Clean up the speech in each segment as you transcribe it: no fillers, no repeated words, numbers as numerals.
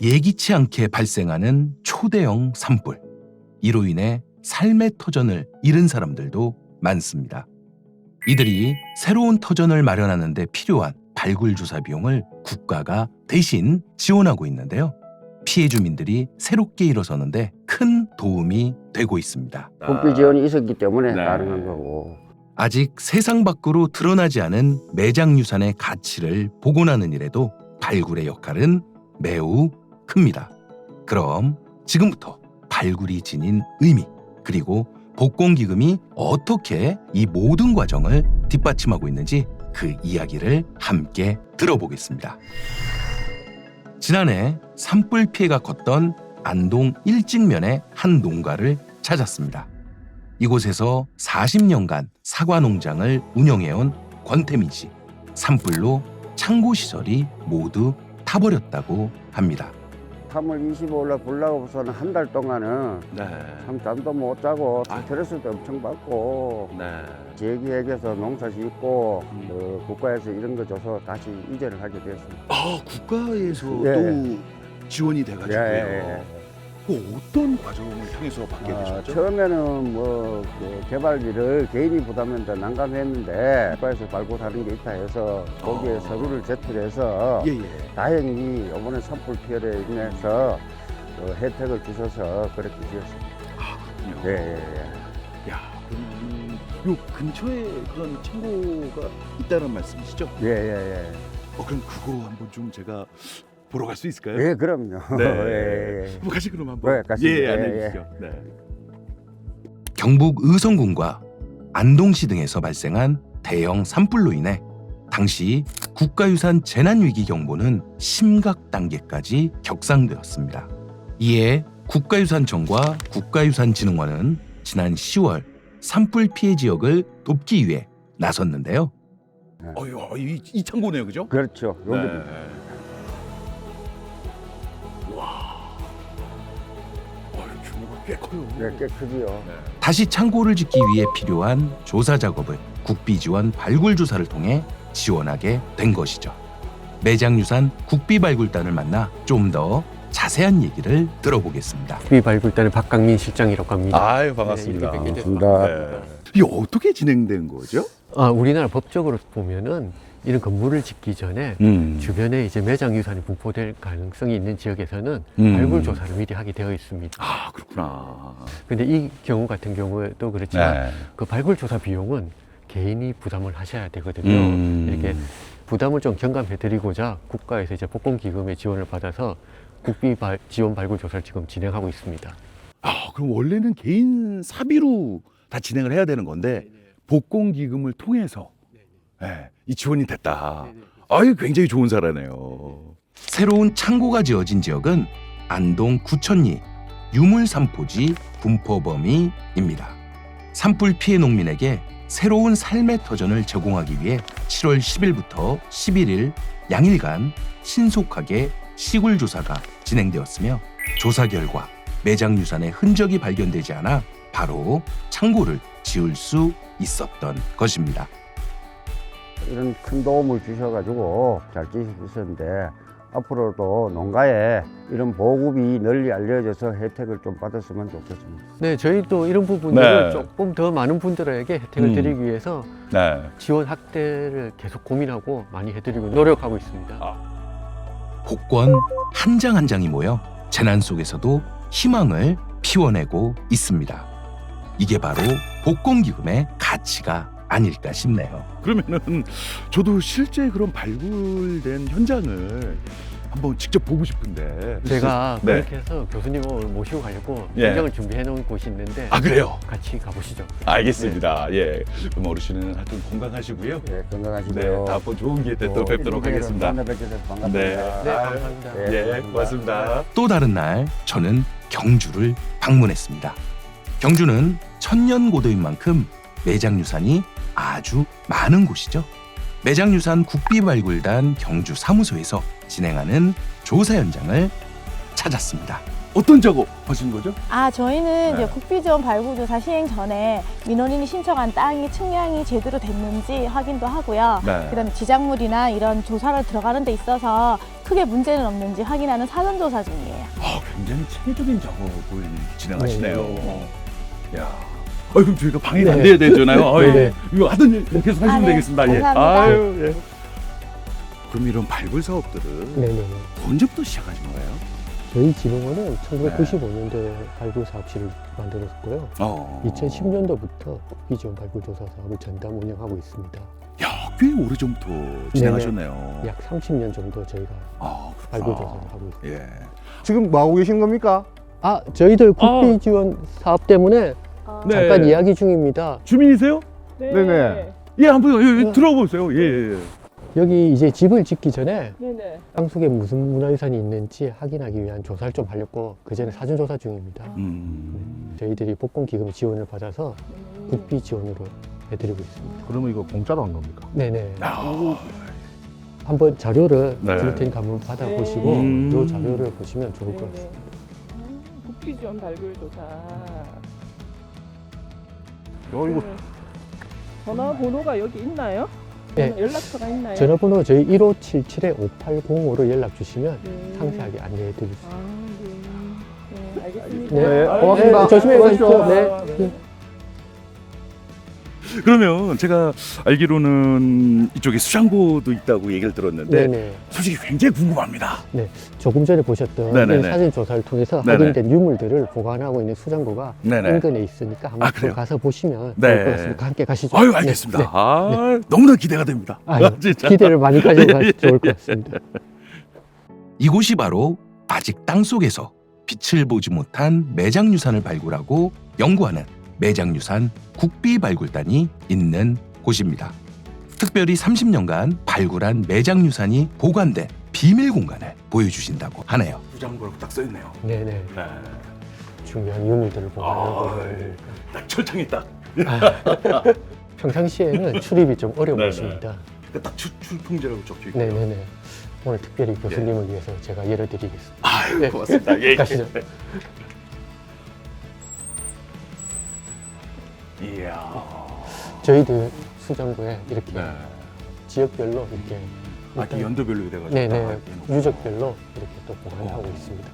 예기치 않게 발생하는 초대형 산불. 이로 인해 삶의 터전을 잃은 사람들도 많습니다. 이들이 새로운 터전을 마련하는 데 필요한 발굴조사 비용을 국가가 대신 지원하고 있는데요. 피해 주민들이 새롭게 일어서는데 큰 도움이 되고 있습니다. 국비 지원이 있었기 때문에 네. 가능한 거고. 아직 세상 밖으로 드러나지 않은 매장유산의 가치를 복원하는 일에도 발굴의 역할은 매우 큽니다. 그럼 지금부터 발굴이 지닌 의미, 그리고 복권기금이 어떻게 이 모든 과정을 뒷받침하고 있는지 그 이야기를 함께 들어보겠습니다. 지난해 산불 피해가 컸던 안동 일직면의 한 농가를 찾았습니다. 이곳에서 40년간 사과 농장을 운영해온 권태민 씨. 산불로 창고 시설이 모두 타버렸다고 합니다. 3월 25일 날 불나고서는 한 달 동안은 네. 참 잠도 못 자고 아. 스트레스도 엄청 받고 네. 지역에서 농사 짓고 국가에서 이런 거 줘서 다시 이전을 하게 되었습니다. 아, 국가에서 예. 또 지원이 돼가지고요. 예. 그 어떤 과정을 통해서 받게 되셨죠? 처음에는 그 개발비를 개인이 부담했는데 난감했는데 국가에서 발굴하는 게 있다 해서 거기에 서류를 제출해서 예. 다행히 이번에 산불 피해로 인해서 혜택을 주셔서 그렇게 지었습니다. 아, 그렇군요. 예. 야, 그럼 요 근처에 그런 창고가 있다는 말씀이시죠? 예. 그럼 그거 한번 좀 제가 보러 갈 수 있을까요? 예, 그럼요. 네. 예. 한번 가시 그럼 한번. 네, 가시죠. 예, 예, 안내해 예. 주시죠. 네. 경북 의성군과 안동시 등에서 발생한 대형 산불로 인해 당시 국가유산 재난위기 경보는 심각 단계까지 격상되었습니다. 이에 국가유산청과 국가유산진흥원은 지난 10월 산불 피해 지역을 돕기 위해 나섰는데요. 이 창고네요, 그죠? 그렇죠. 여기 네. 규모가 꽤 커요. 네, 꽤 크지요. 다시 창고를 짓기 위해 필요한 조사 작업을 국비지원 발굴조사를 통해 지원하게 된 것이죠. 매장유산 국비발굴단을 만나 좀 더 자세한 얘기를 들어보겠습니다. 국비발굴단의 박강민 실장이라고 합니다. 아유, 반갑습니다. 네, 이렇게 뵙게 반갑습니다. 네. 이게 어떻게 진행된 거죠? 우리나라 법적으로 보면은 이런 건물을 짓기 전에 주변에 이제 매장 유산이 분포될 가능성이 있는 지역에서는 발굴 조사를 미리 하게 되어 있습니다. 아, 그렇구나. 근데 이 경우 같은 경우에도 그렇지만 그 발굴 조사 비용은 개인이 부담을 하셔야 되거든요. 이렇게 부담을 좀 경감해 드리고자 국가에서 이제 복권 기금의 지원을 받아서 국비 지원 발굴 조사를 지금 진행하고 있습니다. 아, 그럼 원래는 개인 사비로 다 진행을 해야 되는 건데 복권 기금을 통해서 이 지원이 됐다. 아유, 굉장히 좋은 사례네요. 새로운 창고가 지어진 지역은 안동 구천리 유물산포지 분포 범위입니다. 산불 피해 농민에게 새로운 삶의 터전을 제공하기 위해 7월 10일부터 11일 양일간 신속하게 시굴 조사가 진행되었으며 조사 결과 매장 유산의 흔적이 발견되지 않아 바로 창고를 지을 수 있었던 것입니다. 이런 큰 도움을 주셔가지고 잘 지실 수 있었는데 앞으로도 농가에 이런 보급이 널리 알려져서 혜택을 좀 받았으면 좋겠습니다. 네, 저희도 이런 부분들을 네. 조금 더 많은 분들에게 혜택을 드리기 위해서 네. 지원 확대를 계속 고민하고 많이 해드리고 노력하고 있습니다. 복권 한 장 한 장이 모여 재난 속에서도 희망을 피워내고 있습니다. 이게 바로 복권기금의 가치가 아닐까 싶네요. 그러면은 저도 실제 그런 발굴된 현장을 한번 직접 보고 싶은데. 제가 네. 그렇게 해서 교수님을 모시고 가려고 예. 현장을 준비해 놓은 곳이 있는데 아, 그래요? 같이 가보시죠. 알겠습니다. 예. 그럼 어르신은 하여튼 건강하시고요. 네, 건강하시고요. 네, 다음번 좋은 기회 때 또 뵙도록 하겠습니다. 만나 뵙게 돼서 반갑습니다. 네. 네, 감사합니다. 네. 예, 고맙습니다. 또 다른 날 저는 경주를 방문했습니다. 경주는 천년고도인 만큼 매장유산이 아주 많은 곳이죠. 매장유산 국비발굴단 경주 사무소에서 진행하는 조사 현장을 찾았습니다. 어떤 작업 하시는 거죠? 저희는 네. 이제 국비지원 발굴조사 시행 전에 민원인이 신청한 땅이 측량이 제대로 됐는지 확인도 하고요. 네. 그다음에 지작물이나 이런 조사를 들어가는 데 있어서 크게 문제는 없는지 확인하는 사전조사 중이에요. 굉장히 체계적인 작업을 진행하시네요. 네. 야. 그럼 저희가 방해가 안 네. 돼야 되잖아요. 네, 네. 이거 하던 일 계속 하시면 네. 되겠습니다. 예. 감사합니다. 아유, 예. 그럼 이런 발굴 사업들은 네네네. 언제부터 시작하신 거예요? 저희 진흥원은 1995년도에 발굴 사업실을 만들었고요. 2010년도부터 국비지원 발굴조사 사업을 전담 운영하고 있습니다. 야, 꽤 오래전부터 진행하셨네요. 약 30년 정도 저희가 그렇구나. 발굴조사를 하고 있습니다. 예. 지금 뭐 하고 계신 겁니까? 저희들 국비지원 사업 때문에 네. 잠깐 이야기 중입니다. 주민이세요? 네네. 예, 한번 여기 들어보세요. 예. 여기 이제 집을 짓기 전에 네네. 땅 속에 무슨 문화유산이 있는지 확인하기 위한 조사를 좀 하려고 그 전에 사전조사 중입니다. 저희들이 복권기금 지원을 받아서 국비 지원으로 해드리고 있습니다. 그러면 이거 공짜로 한 겁니까? 네네. 아, 한번 자료를 네. 드릴 테니까 한번 받아보시고 네. 이 자료를 보시면 좋을 것 같습니다. 국비지원 발굴조사. 이거 전화번호가 여기 있나요? 네. 연락처가 있나요? 전화번호 저희 1577-5805로 연락 주시면 네. 상세하게 안내해 드리겠습니다. 네, 알겠습니다. 네, 고맙습니다. 조심히 수고하십시오. 가십시오. 네. 그러면 제가 알기로는 이쪽에 수장고도 있다고 얘기를 들었는데 네네. 솔직히 굉장히 궁금합니다. 조금 전에 보셨던 네네네. 이 사진 조사를 통해서 네네. 확인된 유물들을 보관하고 있는 수장고가 네네. 인근에 있으니까 한번 그래요? 가서 보시면 네. 좋을 것 같습니다. 함께 가시죠. 아유, 알겠습니다. 네, 네. 너무나 기대가 됩니다. 아유, 진짜. 기대를 많이 가지고 가면 좋을 것 같습니다. 이곳이 바로 아직 땅속에서 빛을 보지 못한 매장유산을 발굴하고 연구하는 매장유산 국비발굴단이 있는 곳입니다. 특별히 30년간 발굴한 매장유산이 보관된 비밀 공간을 보여주신다고 하네요. 부장고라고 딱 써있네요. 네네. 네. 중요한 유물들을 보관하는 아, 거를 딱 철창에 딱. 평상시에는 출입이 좀 어려워 네네. 보십니다. 딱 출풍제라고 적혀있고. 네네네. 오늘 특별히 교수님을 위해서 제가 열어드리겠습니다. 아유, 네. 고맙습니다. 예. 가시죠. 이야. 저희들 수장고에 이렇게 네. 지역별로 이렇게 이 연도별로 돼가지고. 네네 다 이렇게 해놓고. 유적별로 이렇게 또 보관하고 있습니다.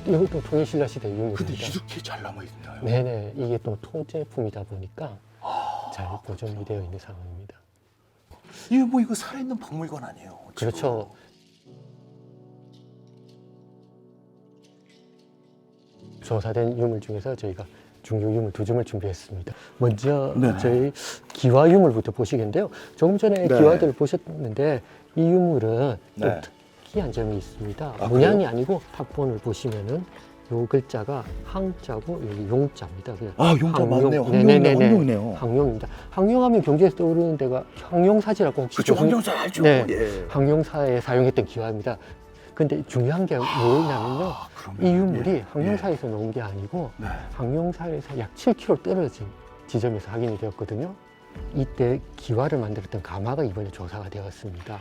이것도 통일신라 시대 근데 유물입니다. 이렇게 잘 남아있나요? 네네 이게 또 토제품이다 보니까 잘 보존이 되어 있는 상황입니다. 이거 뭐 이거 살아있는 박물관 아니에요? 지금? 그렇죠. 조사된 유물 중에서 저희가 중요 유물 2점을 준비했습니다. 먼저 네네. 저희 기와 유물부터 보시겠는데요. 조금 전에 네. 기와들을 보셨는데 이 유물은 네. 좀 특이한 점이 있습니다. 아, 모양이 그래요? 아니고 탁본을 보시면은 요 글자가 항자고 여기 용자입니다. 그냥 용자 항용. 맞네요. 네네네네. 항용이네요. 항용입니다. 항용하면 경제에서 떠오르는 데가 항용사지라고 혹시 그렇죠. 조금- 황룡사 알죠? 네. 예. 항용사에 사용했던 기와입니다. 근데 중요한 게 뭐냐면요. 그러면, 이 유물이 예. 항용사에서 나온 게 아니고 네. 항용사에서 약 7km 떨어진 지점에서 확인이 되었거든요. 이때 기와를 만들었던 가마가 이번에 조사가 되었습니다.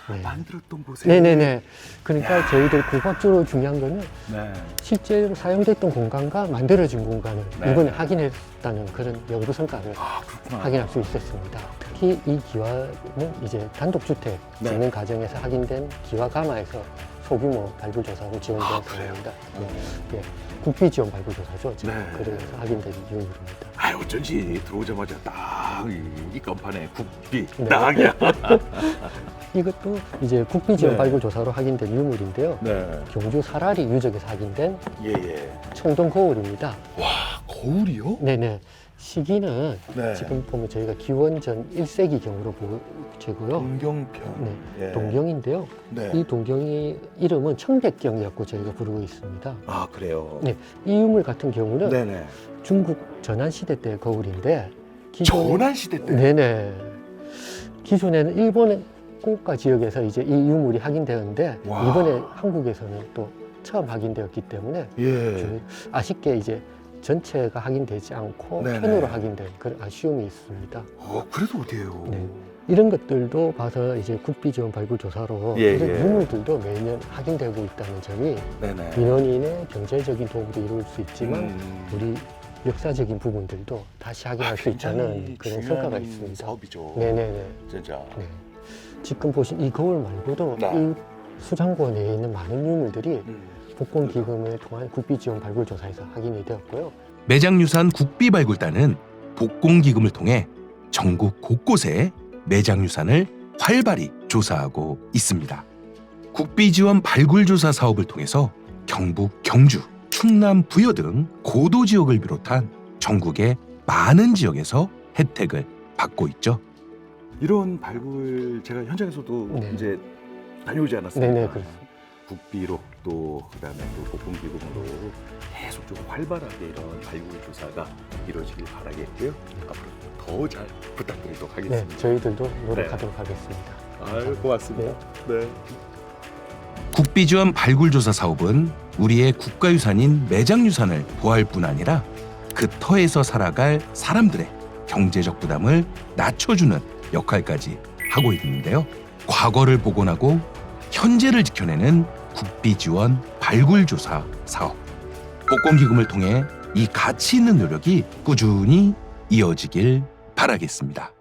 네. 만들었던 곳에. 네네네. 그러니까 저희들 고박적으로 중요한 거는 네. 실제로 사용됐던 공간과 만들어진 공간을 네. 이번에 확인했다는 그런 연구 성과를 그렇구나. 확인할 수 있었습니다. 특히 이 기와는 이제 단독주택 네. 짓는 과정에서 확인된 기와 가마에서 소규모 발굴조사로 지원된 그래요? 상황입니다. 네. 국비지원 발굴조사죠. 지금 네. 그래서 확인된 유물입니다. 어쩐지 들어오자마자 딱이 간판에 국비 네. 딱이야. 이것도 이제 국비지원 네. 발굴조사로 확인된 유물인데요. 네. 경주 사라리 유적에서 확인된 예예. 청동 거울입니다. 거울이요? 네네. 시기는 네. 지금 보면 저희가 기원전 1세기경으로 보고요. 동경편. 네, 예. 동경인데요. 네. 이 동경의 이름은 청백경이라고 저희가 부르고 있습니다. 그래요. 네, 이 유물 같은 경우는 네네. 중국 전한시대 때 거울인데 전환 시대 때. 네네. 기존에는 일본의 고가 지역에서 이제 이 유물이 확인되었는데 와. 이번에 한국에서는 또 처음 확인되었기 때문에 예. 아쉽게 이제 전체가 확인되지 않고 네네. 편으로 확인된 그런 아쉬움이 있습니다. 그래도 어디에요? 네. 이런 것들도 봐서 이제 국비 지원 발굴 조사로 예, 이런 예. 유물들도 매년 확인되고 있다는 점이 네네. 민원인의 경제적인 도움도 이룰 수 있지만 음. 우리 역사적인 부분들도 다시 확인할 수 있다는 그런 성과가 있습니다. 사업이죠. 네네네. 진짜. 네. 지금 보신 이 거울 말고도 네. 이 수장고 내에 있는 많은 유물들이 복권 기금을 통한 국비 지원 발굴 조사에서 확인이 되었고요. 매장유산 국비발굴단은 복공기금을 통해 전국 곳곳에 매장유산을 활발히 조사하고 있습니다. 국비지원 발굴조사 사업을 통해서 경북, 경주, 충남, 부여 등 고도 지역을 비롯한 전국의 많은 지역에서 혜택을 받고 있죠. 이런 발굴 제가 현장에서도 네. 이제 다녀오지 않았습니까? 네네, 그렇습니다. 국비로 또 그다음에 또 복공기금으로 계속적으로 활발하게 이런 발굴 조사가 이루어지길 바라겠고요. 앞으로 더 잘 부탁드리도록 네, 하겠습니다. 저희들도 노력하도록 하겠습니다. 아유, 고맙습니다. 네. 국비지원 발굴조사 사업은 우리의 국가유산인 매장유산을 보호할 뿐 아니라 그 터에서 살아갈 사람들의 경제적 부담을 낮춰주는 역할까지 하고 있는데요. 과거를 복원하고 현재를 지켜내는 국비지원 발굴조사 사업. 복권기금을 통해 이 가치 있는 노력이 꾸준히 이어지길 바라겠습니다.